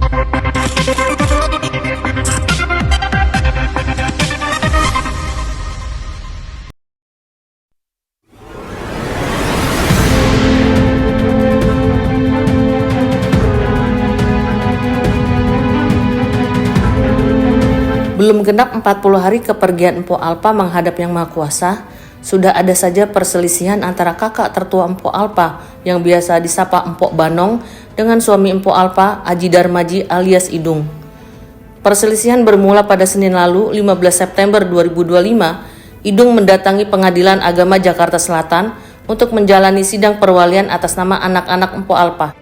Belum genap 40 hari kepergian Mpok Alpa menghadap Yang Maha Kuasa, sudah ada saja perselisihan antara kakak tertua Mpok Alpa yang biasa disapa Mpok Banong dengan suami Mpok Alpa, Aji Darmaji alias Idung. Perselisihan bermula pada Senin lalu, 15 September 2025, Idung mendatangi Pengadilan Agama Jakarta Selatan untuk menjalani sidang perwalian atas nama anak-anak Mpok Alpa.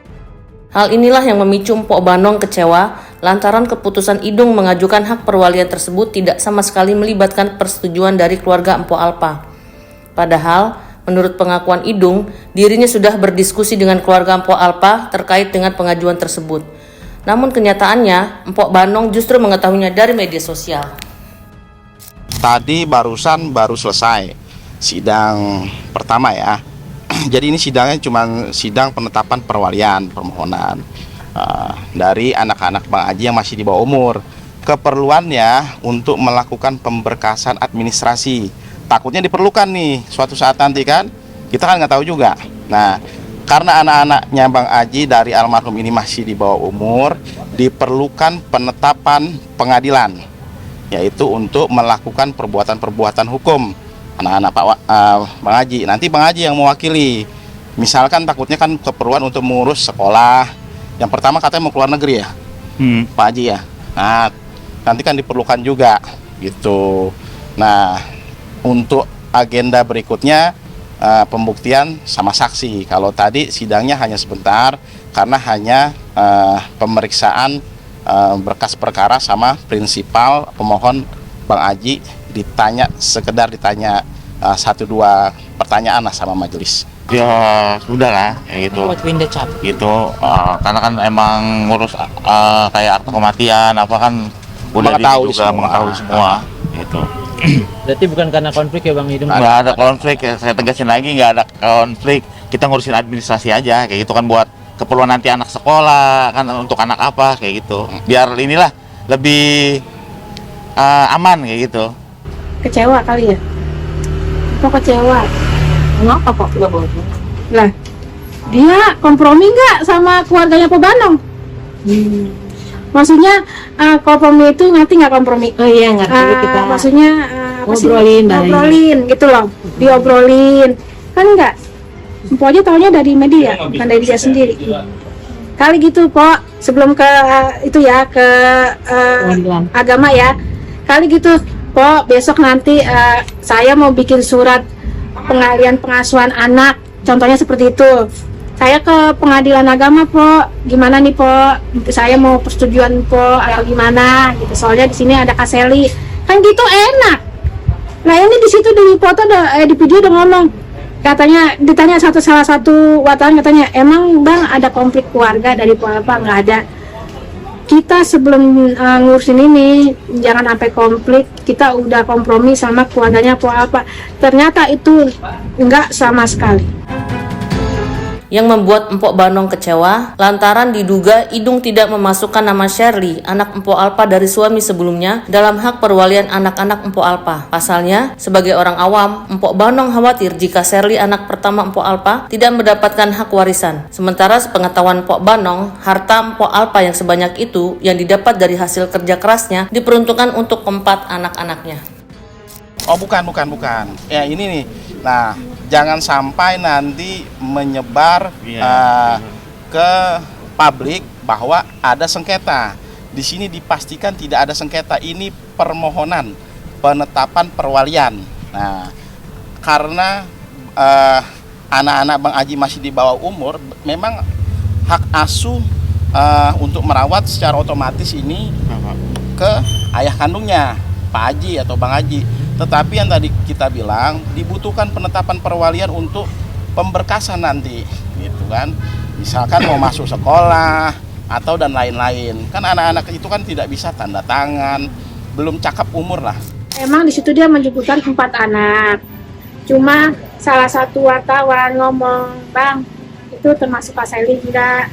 Hal inilah yang memicu Mpok Banong kecewa lantaran keputusan Idung mengajukan hak perwalian tersebut tidak sama sekali melibatkan persetujuan dari keluarga Mpok Alpa. Padahal, menurut pengakuan Idung, dirinya sudah berdiskusi dengan keluarga Mpok Alpa terkait dengan pengajuan tersebut. Namun kenyataannya, Mpok Banong justru mengetahuinya dari media sosial. Tadi baru selesai sidang pertama ya. Jadi ini sidangnya cuma sidang penetapan perwalian permohonan dari anak-anak Bang Aji yang masih di bawah umur. Keperluannya untuk melakukan pemberkasan administrasi. Takutnya diperlukan nih suatu saat nanti kan. Kita kan nggak tahu juga. Nah, karena anak-anaknya Bang Aji dari almarhum ini masih di bawah umur, diperlukan penetapan pengadilan, yaitu untuk melakukan perbuatan-perbuatan hukum anak-anak Bang Aji. Nanti Bang Aji yang mewakili. Misalkan takutnya kan keperluan untuk mengurus sekolah. Yang pertama katanya mau keluar negeri ya, Pak Haji ya. Nah, nanti kan diperlukan juga gitu. Nah, untuk agenda berikutnya pembuktian sama saksi. Kalau tadi sidangnya hanya sebentar karena hanya pemeriksaan berkas perkara sama prinsipal pemohon Bang Aji sekedar ditanya 1-2 pertanyaan lah sama majelis. Ya sudah lah, kayak gitu. Gitu, karena kan emang ngurus kayak akta kematian apa kan udah mengetahui semua. Gitu. Berarti bukan karena konflik ya Bang Idung? Nggak ada konflik, ya, saya tegasin lagi nggak ada konflik. Kita ngurusin administrasi aja, kayak gitu kan buat keperluan nanti anak sekolah kan untuk anak apa kayak gitu. Biar inilah lebih aman kayak gitu. Kecewa kali ya? Kok kecewa? Kenapa kok? Lah, dia kompromi nggak sama keluarganya Pak Banong? Maksudnya kompromi itu ngerti nggak kompromi? Oh iya ngerti kita. Maksudnya ngobrolin gitu loh, diobrolin kan nggak? Mpok aja taunya dari media, bukan dari dia sendiri. Kali gitu Pok, sebelum ke itu ya ke agama ya. Kali gitu Pok, besok nanti saya mau bikin surat pengalian pengasuhan anak, contohnya seperti itu. Saya ke pengadilan agama Pok, gimana nih Pok? Saya mau persetujuan Pok atau gimana gitu. Soalnya di sini ada Kaseli, kan gitu enak. Nah ini di situ di foto di video udah ngomong, katanya ditanya salah satu wartawan katanya, emang Bang ada konflik keluarga dari Pok apa? Nggak ada. Kita sebelum ngurusin ini jangan sampai konflik, kita udah kompromi sama keluarganya apa. Ternyata itu enggak sama sekali. Yang membuat Mpok Banong kecewa lantaran diduga Idung tidak memasukkan nama Shirley, anak Mpok Alpa dari suami sebelumnya, dalam hak perwalian anak-anak Mpok Alpa. Pasalnya, sebagai orang awam, Mpok Banong khawatir jika Shirley, anak pertama Mpok Alpa, tidak mendapatkan hak warisan. Sementara sepengetahuan Mpok Banong, harta Mpok Alpa yang sebanyak itu yang didapat dari hasil kerja kerasnya diperuntukkan untuk keempat anak-anaknya. Oh bukan. Ya ini nih. Nah, jangan sampai nanti menyebar ke publik bahwa ada sengketa. Di sini dipastikan tidak ada sengketa. Ini permohonan penetapan perwalian. Nah, karena anak-anak Bang Aji masih di bawah umur, memang hak asuh untuk merawat secara otomatis ini ke ayah kandungnya, Pak Aji atau Bang Aji. Tetapi yang tadi kita bilang dibutuhkan penetapan perwalian untuk pemberkasan nanti, gitu kan? Misalkan mau masuk sekolah atau dan lain-lain. Kan anak-anak itu kan tidak bisa tanda tangan, belum cakap umur lah. Emang di situ dia menyebutkan 4 anak. Cuma salah satu wartawan ngomong, Bang, itu termasuk Kaseli enggak?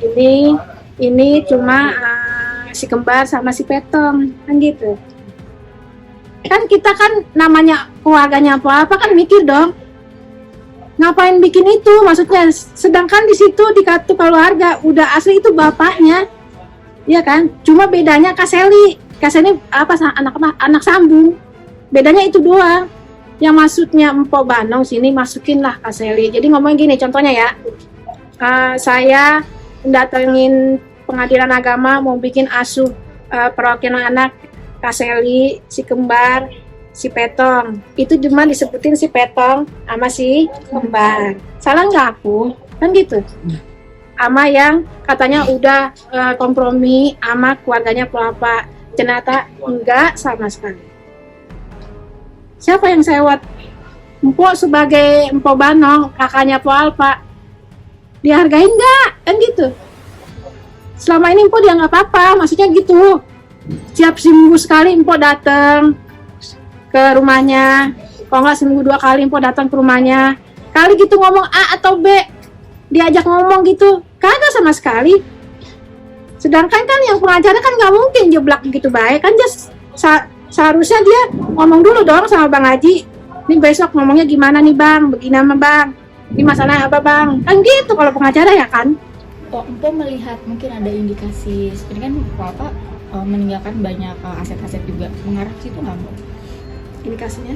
Ini ini cuma si kembar sama si petong kan gitu. Kan kita kan namanya keluarganya apa kan mikir dong, ngapain bikin itu, maksudnya sedangkan di situ di kartu keluarga udah asli itu bapaknya, ya kan? Cuma bedanya Kak Seli anak sambung, bedanya itu doang. Yang maksudnya Empok Banong sini masukinlah Kak Seli. Jadi ngomong gini, contohnya ya, saya datengin pengadilan agama mau bikin asuh perwakilan anak, Kak Seli, si kembar, si petong, itu cuma disebutin si petong sama si kembar. Salah nggak aku? Kan gitu. Ama yang katanya udah kompromi sama keluarganya Pelapa, ternyata enggak sama sekali. Siapa yang sewot? Empok sebagai Empok Banong, kakaknya Po Alpa, dihargain nggak? Kan gitu. Selama ini Empok dia nggak apa-apa, maksudnya gitu. Setiap seminggu sekali Empok datang ke rumahnya, kalau nggak seminggu 2 kali Empok datang ke rumahnya. Kali gitu ngomong A atau B, diajak ngomong gitu, kagak sama sekali. Sedangkan kan yang pengacara kan nggak mungkin jeblak gitu baik, kan dia seharusnya dia ngomong dulu dong sama Bang Haji. Ini besok ngomongnya gimana nih Bang, begini sama Bang, ini masalah apa Bang, kan gitu kalau pengacara ya kan. Empok melihat mungkin ada indikasi seperti kan Bapak meninggalkan banyak aset-aset juga, mengarah ke situ nggak, Mbak? Indikasinya?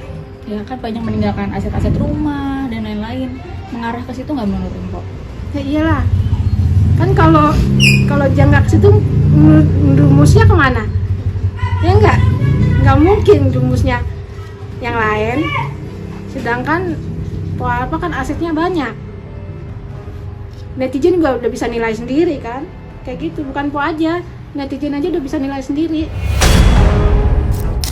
Ya kan banyak meninggalkan aset-aset rumah dan lain-lain, mengarah ke situ nggak menurut Mbak? Ya iyalah, kan kalau dia nggak ke situ, rumusnya kemana? Ya nggak mungkin rumusnya yang lain. Sedangkan Po Alpa kan asetnya banyak. Netizen juga udah bisa nilai sendiri kan, kayak gitu. Bukan Po aja, netizen aja udah bisa nilai sendiri.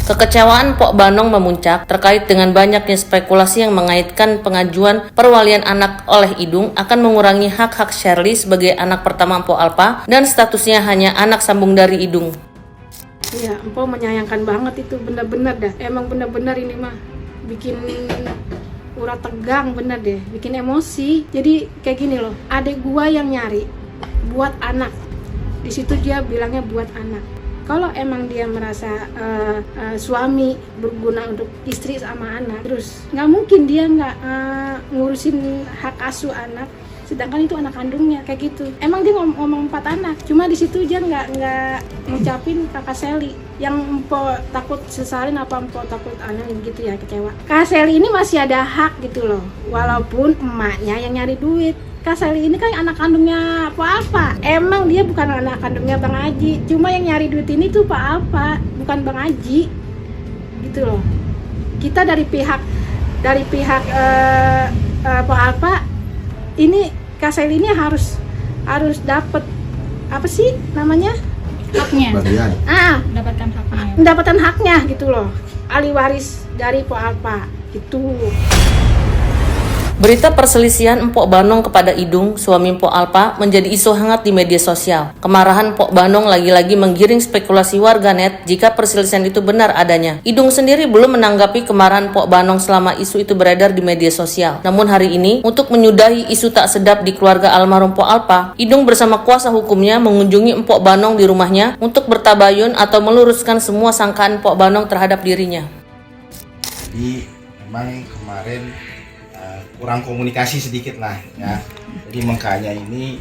Kekecewaan Pok Banong memuncak terkait dengan banyaknya spekulasi yang mengaitkan pengajuan perwalian anak oleh Idung akan mengurangi hak-hak Shirley sebagai anak pertama Pok Alpa dan statusnya hanya anak sambung dari Idung. Iya, Empok menyayangkan banget itu, bener-bener dah. Emang bener-bener ini mah bikin urat tegang, bener deh, bikin emosi. Jadi kayak gini loh, adik gua yang nyari buat anak, di situ dia bilangnya buat anak. Kalau emang dia merasa suami berguna untuk istri sama anak, terus nggak mungkin dia nggak ngurusin hak asuh anak, sedangkan itu anak kandungnya, kayak gitu. Emang dia ngomong 4 anak, cuma di situ dia nggak ngucapin kakak Seli. Yang Empok takut sesalin apa Empok takut aneh gitu ya, kecewa. Kak Seli ini masih ada hak gitu loh, walaupun emaknya yang nyari duit. Kak Seli ini kan anak kandungnya Pak Alpa. Emang dia bukan anak kandungnya Bang Haji, cuma yang nyari duit ini tuh Pak Alpa, bukan Bang Haji, gitu loh. Kita dari pihak Pak Alpa, ini Kak Seli ini harus dapat apa sih namanya, Haknya, mendapatkan haknya. Mendapatkan haknya gitu loh, ahli waris dari Pak Alpa gitu. Berita perselisihan Empok Banong kepada Idung, suami Empok Alpa, menjadi isu hangat di media sosial. Kemarahan Empok Banong lagi-lagi menggiring spekulasi warganet jika perselisihan itu benar adanya. Idung sendiri belum menanggapi kemarahan Empok Banong selama isu itu beredar di media sosial. Namun hari ini, untuk menyudahi isu tak sedap di keluarga almarhum Empok Alpa, Idung bersama kuasa hukumnya mengunjungi Empok Banong di rumahnya untuk bertabayun atau meluruskan semua sangkaan Empok Banong terhadap dirinya. Jadi memang kemarin kurang komunikasi sedikit lah ya. Jadi makanya ini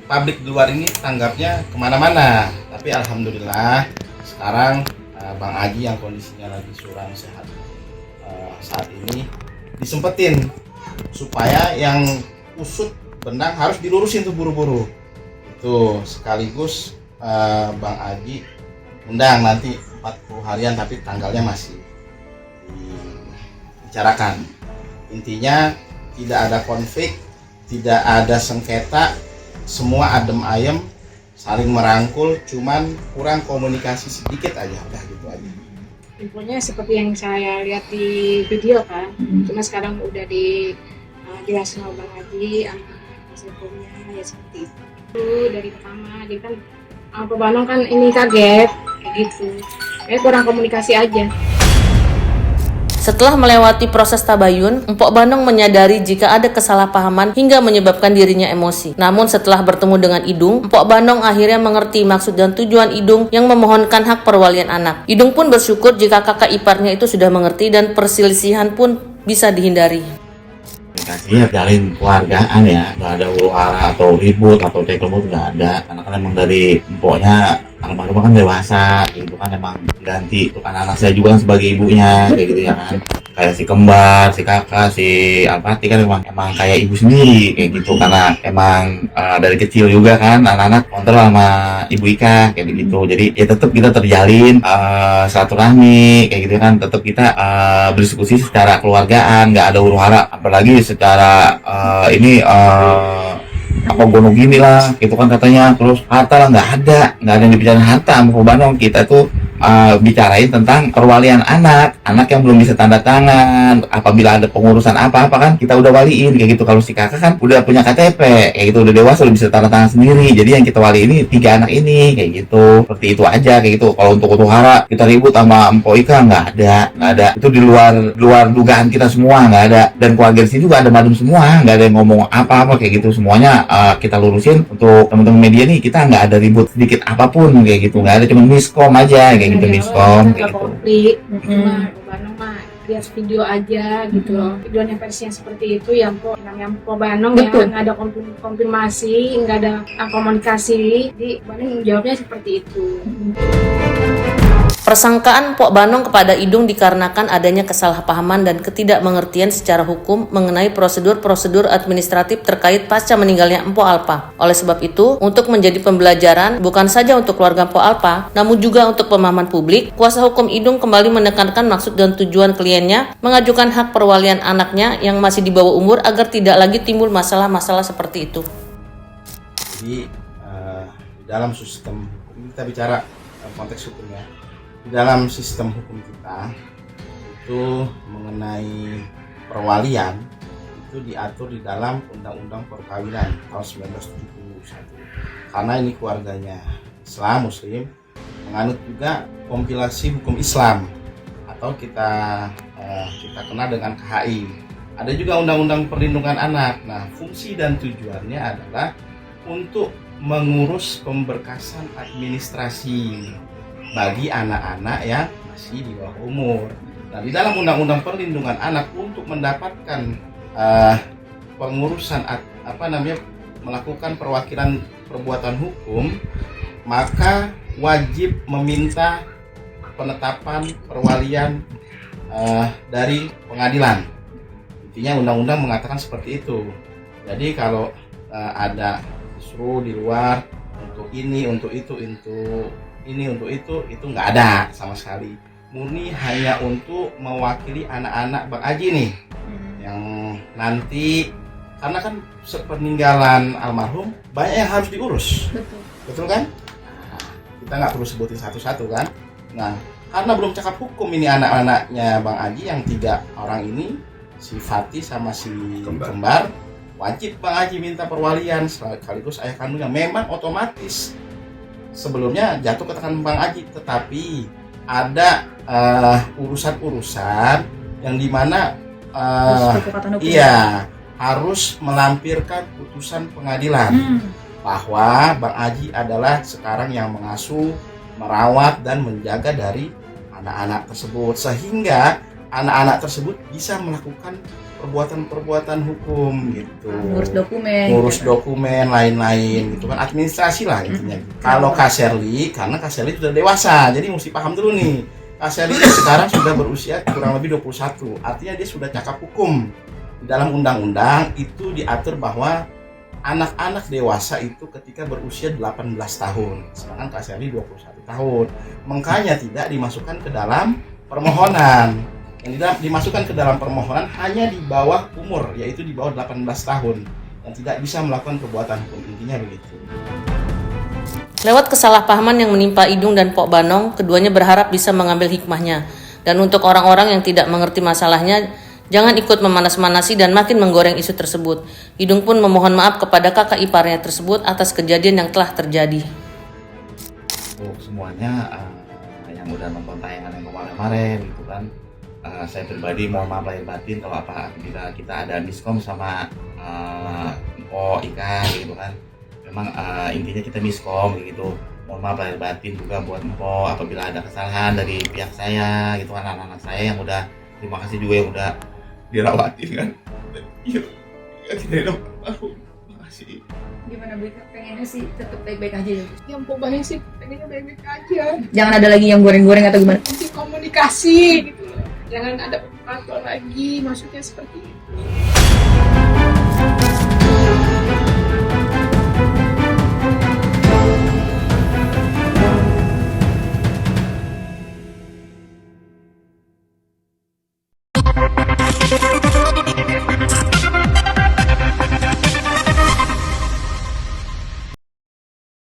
publik di luar ini tanggapnya kemana-mana. Tapi alhamdulillah sekarang Bang Haji yang kondisinya lagi suram sehat saat ini disempetin supaya yang usut benang harus dilurusin tuh buru-buru. Itu sekaligus Bang Haji undang nanti 40 harian tapi tanggalnya masih dibicarakan. Intinya tidak ada konflik, tidak ada sengketa, semua adem ayem, saling merangkul, cuman kurang komunikasi sedikit aja, udah gitu aja. Infonya seperti yang saya lihat di video kan, cuma sekarang udah dijelasin sama Bang Haji, hasil hukumnya ya seperti itu. Dari pertama, jadi kan Pak Banong kan ini kaget, kayak gitu. Kurang komunikasi aja. Setelah melewati proses tabayun, Mpok Banong menyadari jika ada kesalahpahaman hingga menyebabkan dirinya emosi. Namun setelah bertemu dengan Idung, Mpok Banong akhirnya mengerti maksud dan tujuan Idung yang memohonkan hak perwalian anak. Idung pun bersyukur jika kakak iparnya itu sudah mengerti dan perselisihan pun bisa dihindari. Komunikasinya jalin keluargaan ya, nggak ada huru-hara atau ribut atau teklemut, nggak ada. Karena kan emang dari empoknya almarhumah kan dewasa, gitu kan, emang ganti itu kan anak saya juga kan sebagai ibunya kayak gitu ya kan. Kayak si kembar, si kakak, si Alpati kan emang kayak ibu sendiri kayak gitu, karena emang dari kecil juga kan anak-anak kontrol sama ibu Ika kayak gitu. Jadi ya tetap kita terjalin silaturahmi kayak gitu kan, tetap kita berdiskusi secara keluargaan, nggak ada huru-hara, apalagi secara apa gunung gini lah gitu kan katanya. Terus harta lah nggak ada yang dibicarain harta sama Mpok Banong. Kita tuh bicarain tentang perwalian anak yang belum bisa tanda tangan. Apabila ada pengurusan apa-apa kan kita udah waliin kayak gitu. Kalau si kakak kan udah punya KTP kayak gitu, udah dewasa, udah bisa tanda tangan sendiri. Jadi yang kita wali ini 3 anak ini kayak gitu. Seperti itu aja kayak gitu. Kalau untuk huru-hara kita ribut sama Mpok Ika nggak ada. Itu di luar dugaan kita semua, nggak ada. Dan keluarga di sini juga ada madem semua, nggak ada yang ngomong apa-apa kayak gitu. Semuanya kita lurusin. Untuk teman-teman media nih, kita nggak ada ribut sedikit apapun kayak gitu, nggak ada, cuma miskom aja kayak gitu, miskom kayak gitu. Konflik, cuma Banong mah lihat video aja gitu loh. Videonya versi yang seperti itu ya, namanya Mpok Banong ya, nggak ada konfirmasi, nggak ada komunikasi. Jadi Banong jawabnya seperti itu. Persangkaan Mpok Banong kepada Idung dikarenakan adanya kesalahpahaman dan ketidakmengertian secara hukum mengenai prosedur-prosedur administratif terkait pasca meninggalnya Mpok Alpa. Oleh sebab itu, untuk menjadi pembelajaran bukan saja untuk keluarga Mpok Alpa, namun juga untuk pemahaman publik, kuasa hukum Idung kembali menekankan maksud dan tujuan kliennya mengajukan hak perwalian anaknya yang masih di bawah umur agar tidak lagi timbul masalah-masalah seperti itu. Jadi dalam sistem hukum, kita bicara konteks hukumnya, di dalam sistem hukum kita itu mengenai perwalian itu diatur di dalam Undang-Undang Perkawinan tahun 1971. Karena ini keluarganya Islam Muslim, menganut juga kompilasi hukum Islam atau kita kenal dengan KHI. Ada juga Undang-Undang Perlindungan Anak. Nah, fungsi dan tujuannya adalah untuk mengurus pemberkasan administrasi bagi anak-anak yang masih di bawah umur. Nah, di dalam Undang-Undang Perlindungan Anak, untuk mendapatkan pengurusan melakukan perwakilan perbuatan hukum, maka wajib meminta penetapan perwalian dari pengadilan. Intinya undang-undang mengatakan seperti itu. Jadi kalau ada disuruh di luar untuk ini, untuk itu, untuk itu nggak ada sama sekali. Murni hanya untuk mewakili anak-anak Bang Aji nih, yang nanti karena kan sepeninggalan almarhum banyak yang harus diurus, betul kan? Nah, kita nggak perlu sebutin satu-satu kan. Nah, karena belum cakap hukum ini anak-anaknya Bang Aji yang 3 orang ini, si Fatih sama si Kembar, wajib Bang Aji minta perwalian sekaligus ayah kandungnya. Memang otomatis sebelumnya jatuh ke tangan Bang Aji, tetapi ada urusan-urusan yang dimana harus melampirkan putusan pengadilan bahwa Bang Aji adalah sekarang yang mengasuh, merawat dan menjaga dari anak-anak tersebut, sehingga anak-anak tersebut bisa melakukan perbuatan-perbuatan hukum gitu, ngurus dokumen lain-lain gitu kan, administrasi lah intinya. Kalau Kak Sherly, karena Kak Sherly sudah dewasa, jadi mesti paham dulu nih, Kak Sherly sekarang sudah berusia kurang lebih 21, artinya dia sudah cakap hukum. Di dalam undang-undang itu diatur bahwa anak-anak dewasa itu ketika berusia 18 tahun, sedangkan Kak Sherly 21 tahun, makanya tidak dimasukkan ke dalam permohonan. Yang dimasukkan ke dalam permohonan hanya di bawah umur, yaitu di bawah 18 tahun, yang tidak bisa melakukan perbuatan hukum, intinya begitu. Lewat kesalahpahaman yang menimpa Idung dan Mpok Banong, keduanya berharap bisa mengambil hikmahnya. Dan untuk orang-orang yang tidak mengerti masalahnya, jangan ikut memanas-manasi dan makin menggoreng isu tersebut. Idung pun memohon maaf kepada kakak iparnya tersebut atas kejadian yang telah terjadi. Untuk semuanya yang udah nonton tayangan yang kemarin-kemarin gitu kan, Saya pribadi mohon maaf lahir batin kalau apabila kita ada miskom sama Mpok Ika gitu kan. Memang intinya kita miskom gitu. Mohon maaf lahir batin juga buat Mpok apabila ada kesalahan dari pihak saya gitu kan, anak-anak saya yang udah, terima kasih juga yang udah dirawatin kan. Iya, tidak ada terima kasih. Gimana Beka, pengennya sih tetap baik-baik aja ya? Yang pokoknya sih pengennya baik-baik aja. Jangan ada lagi yang goreng-goreng atau gimana? Komunikasi gitu. Jangan ada pemantauan lagi, maksudnya seperti itu.